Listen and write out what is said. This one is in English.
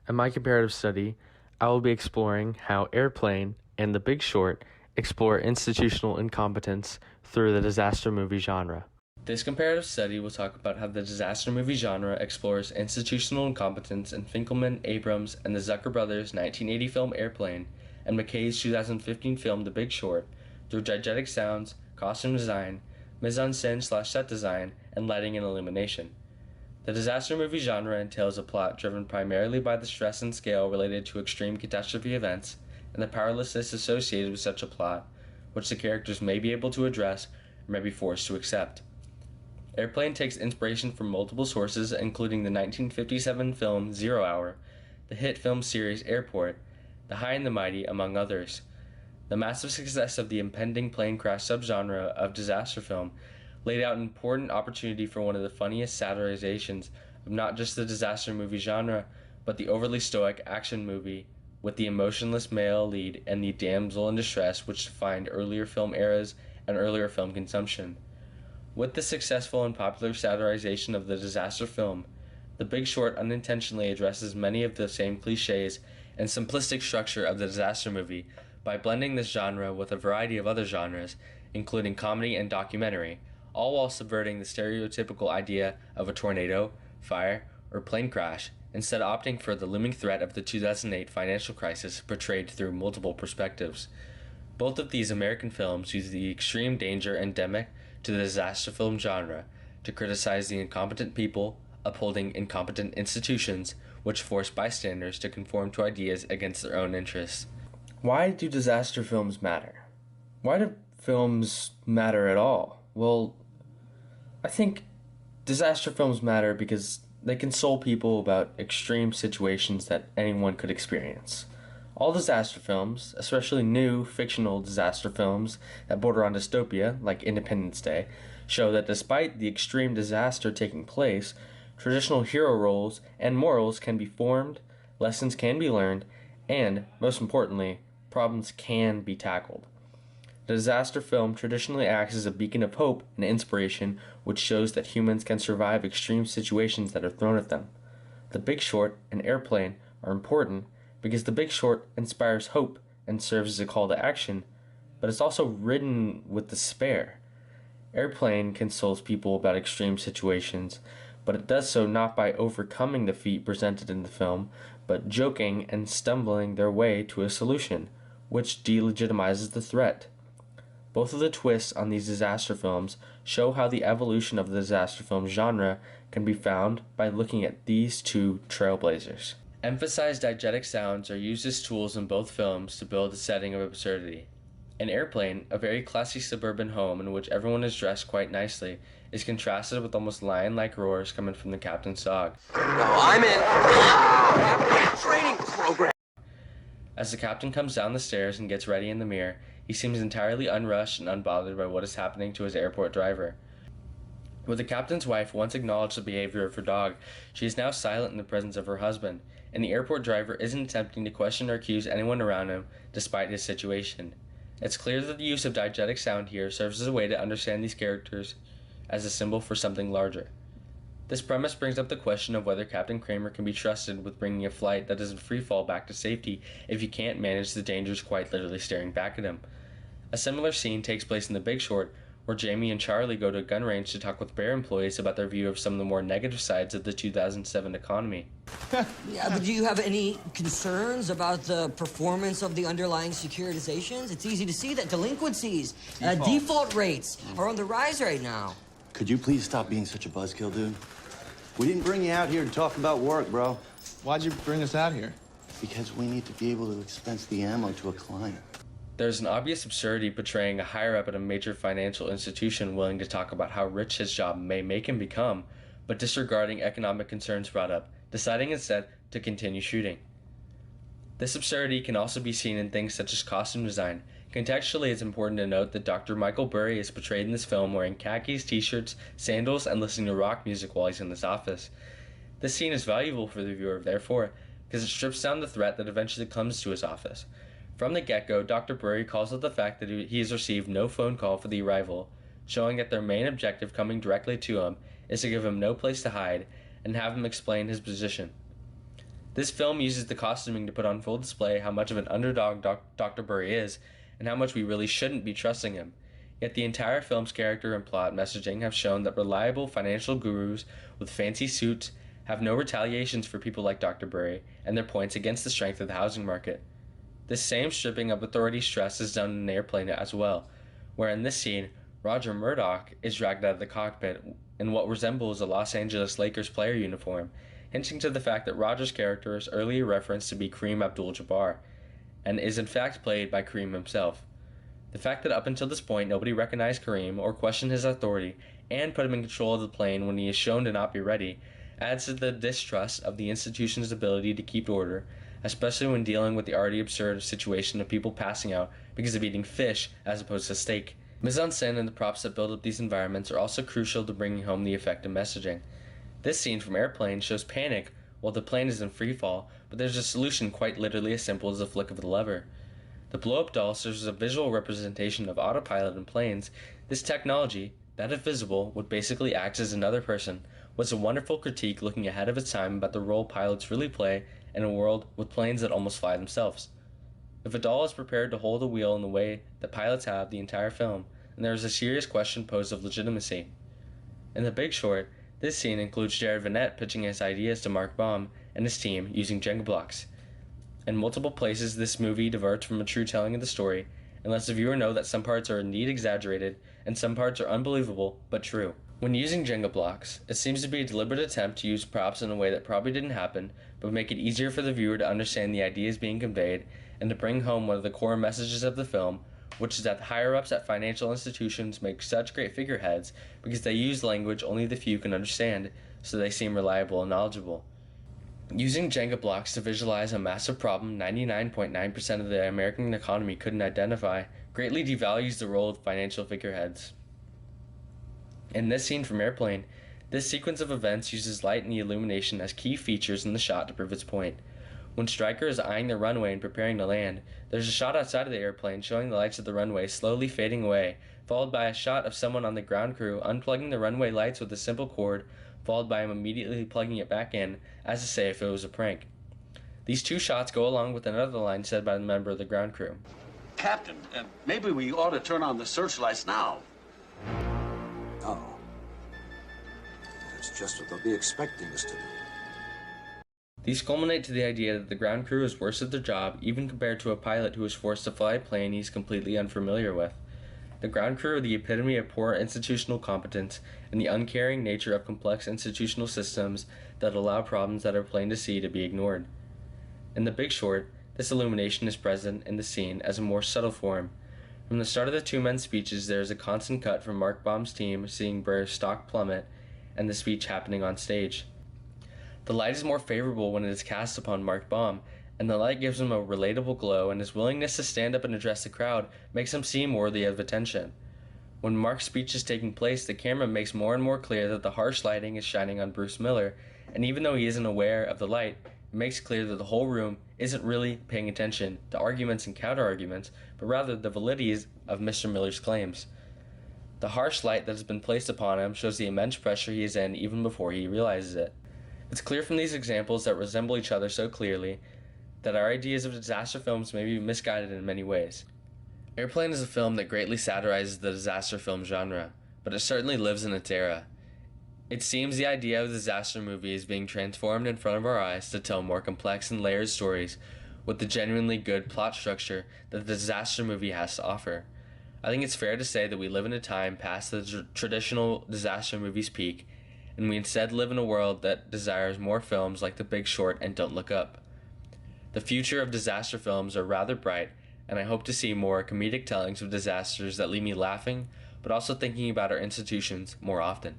In my comparative study, I will be exploring how Airplane and The Big Short explore institutional incompetence through the disaster movie genre. This comparative study will talk about how the disaster movie genre explores institutional incompetence in Finkelman, Abrams, and the Zucker brothers' 1980 film Airplane and McKay's 2015 film The Big Short through diegetic sounds, costume design, mise-en-scène/set design, and lighting and illumination. The disaster movie genre entails a plot driven primarily by the stress and scale related to extreme catastrophe events and the powerlessness associated with such a plot, which the characters may be able to address or may be forced to accept. Airplane takes inspiration from multiple sources, including the 1957 film 0 Hour, the hit film series Airport, The High and the Mighty, among others. The massive success of the impending plane crash subgenre of disaster film laid out an important opportunity for one of the funniest satirizations of not just the disaster movie genre, but the overly stoic action movie with the emotionless male lead and the damsel in distress which defined earlier film eras and earlier film consumption. With the successful and popular satirization of the disaster film, The Big Short unintentionally addresses many of the same cliches and simplistic structure of the disaster movie by blending this genre with a variety of other genres, including comedy and documentary, all while subverting the stereotypical idea of a tornado, fire, or plane crash, instead opting for the looming threat of the 2008 financial crisis portrayed through multiple perspectives. Both of these American films use the extreme danger endemic to the disaster film genre to criticize the incompetent people upholding incompetent institutions which force bystanders to conform to ideas against their own interests. Why do disaster films matter? Why do films matter at all? Well, I think disaster films matter because they console people about extreme situations that anyone could experience. All disaster films, especially new fictional disaster films that border on dystopia, like Independence Day, show that despite the extreme disaster taking place, traditional hero roles and morals can be formed, lessons can be learned, and, most importantly, problems can be tackled. The disaster film traditionally acts as a beacon of hope and inspiration, which shows that humans can survive extreme situations that are thrown at them. The Big Short and Airplane are important because The Big Short inspires hope and serves as a call to action, but it's also ridden with despair. Airplane consoles people about extreme situations, but it does so not by overcoming the feat presented in the film, but joking and stumbling their way to a solution, which delegitimizes the threat. Both of the twists on these disaster films show how the evolution of the disaster film genre can be found by looking at these two trailblazers. Emphasized diegetic sounds are used as tools in both films to build a setting of absurdity. In Airplane, a very classy suburban home in which everyone is dressed quite nicely is contrasted with almost lion-like roars coming from the captain's dog. No, I'm in training program. As the captain comes down the stairs and gets ready in the mirror, he seems entirely unrushed and unbothered by what is happening to his airport driver. With the captain's wife once acknowledged the behavior of her dog, she is now silent in the presence of her husband, and the airport driver isn't attempting to question or accuse anyone around him despite his situation. It's clear that the use of diegetic sound here serves as a way to understand these characters as a symbol for something larger. This premise brings up the question of whether Captain Kramer can be trusted with bringing a flight that is in free fall back to safety if he can't manage the dangers quite literally staring back at him. A similar scene takes place in The Big Short, where Jamie and Charlie go to a gun range to talk with Bear employees about their view of some of the more negative sides of the 2007 economy. Yeah, but do you have any concerns about the performance of the underlying securitizations? It's easy to see that delinquencies, default rates are on the rise right now. Could you please stop being such a buzzkill, dude? We didn't bring you out here to talk about work, bro. Why'd you bring us out here? Because we need to be able to expense the ammo to a client. There's an obvious absurdity portraying a higher-up at a major financial institution willing to talk about how rich his job may make him become, but disregarding economic concerns brought up, deciding instead to continue shooting. This absurdity can also be seen in things such as costume design. Contextually, it's important to note that Dr. Michael Burry is portrayed in this film wearing khakis, t-shirts, sandals, and listening to rock music while he's in his office. This scene is valuable for the viewer, therefore, because it strips down the threat that eventually comes to his office. From the get-go, Dr. Burry calls out the fact that he has received no phone call for the arrival, showing that their main objective coming directly to him is to give him no place to hide and have him explain his position. This film uses the costuming to put on full display how much of an underdog Dr. Bury is, and how much we really shouldn't be trusting him. Yet the entire film's character and plot messaging have shown that reliable financial gurus with fancy suits have no retaliations for people like Dr. Bury and their points against the strength of the housing market. This same stripping of authority stress is done in an airplane as well, where in this scene, Roger Murdoch is dragged out of the cockpit in what resembles a Los Angeles Lakers player uniform, hinting to the fact that Roger's character is earlier referenced to be Kareem Abdul-Jabbar, and is in fact played by Kareem himself. The fact that up until this point nobody recognized Kareem or questioned his authority and put him in control of the plane when he is shown to not be ready adds to the distrust of the institution's ability to keep order, especially when dealing with the already absurd situation of people passing out because of eating fish as opposed to steak. Mise-en-scène and the props that build up these environments are also crucial to bringing home the effective messaging. This scene from Airplane shows panic while the plane is in free fall, but there's a solution quite literally as simple as a flick of the lever. The blow-up doll serves as a visual representation of autopilot in planes. This technology, that if visible, would basically act as another person, was a wonderful critique looking ahead of its time about the role pilots really play in a world with planes that almost fly themselves. If a doll is prepared to hold the wheel in the way that pilots have the entire film, then there is a serious question posed of legitimacy. In The Big Short, this scene includes Jared Vanette pitching his ideas to Mark Baum and his team using Jenga blocks. In multiple places, this movie diverts from a true telling of the story and lets the viewer know that some parts are indeed exaggerated and some parts are unbelievable but true. When using Jenga blocks, it seems to be a deliberate attempt to use props in a way that probably didn't happen, but make it easier for the viewer to understand the ideas being conveyed and to bring home one of the core messages of the film, which is that the higher-ups at financial institutions make such great figureheads because they use language only the few can understand, so they seem reliable and knowledgeable. Using Jenga blocks to visualize a massive problem 99.9% of the American economy couldn't identify greatly devalues the role of financial figureheads. In this scene from Airplane, this sequence of events uses light and the illumination as key features in the shot to prove its point. When Stryker is eyeing the runway and preparing to land, there's a shot outside of the airplane showing the lights of the runway slowly fading away, followed by a shot of someone on the ground crew unplugging the runway lights with a simple cord, followed by him immediately plugging it back in, as to say if it was a prank. These two shots go along with another line said by the member of the ground crew. Captain, maybe we ought to turn on the searchlights now. Oh. That's just what they'll be expecting us to do. These culminate to the idea that the ground crew is worse at their job even compared to a pilot who is forced to fly a plane he's completely unfamiliar with. The ground crew are the epitome of poor institutional competence and the uncaring nature of complex institutional systems that allow problems that are plain to see to be ignored. In The Big Short, this illumination is present in the scene as a more subtle form. From the start of the two men's speeches, there is a constant cut from Mark Baum's team seeing Burr's stock plummet and the speech happening on stage. The light is more favorable when it is cast upon Mark Baum, and the light gives him a relatable glow, and his willingness to stand up and address the crowd makes him seem worthy of attention. When Mark's speech is taking place, the camera makes more and more clear that the harsh lighting is shining on Bruce Miller, and even though he isn't aware of the light, it makes clear that the whole room isn't really paying attention to arguments and counter-arguments, but rather the validity of Mr. Miller's claims. The harsh light that has been placed upon him shows the immense pressure he is in even before he realizes it. It's clear from these examples that resemble each other so clearly that our ideas of disaster films may be misguided in many ways. Airplane is a film that greatly satirizes the disaster film genre, but it certainly lives in its era. It seems the idea of a disaster movie is being transformed in front of our eyes to tell more complex and layered stories with the genuinely good plot structure that the disaster movie has to offer. I think it's fair to say that we live in a time past the traditional disaster movie's peak, and we instead live in a world that desires more films like The Big Short and Don't Look Up. The future of disaster films are rather bright, and I hope to see more comedic tellings of disasters that leave me laughing, but also thinking about our institutions more often.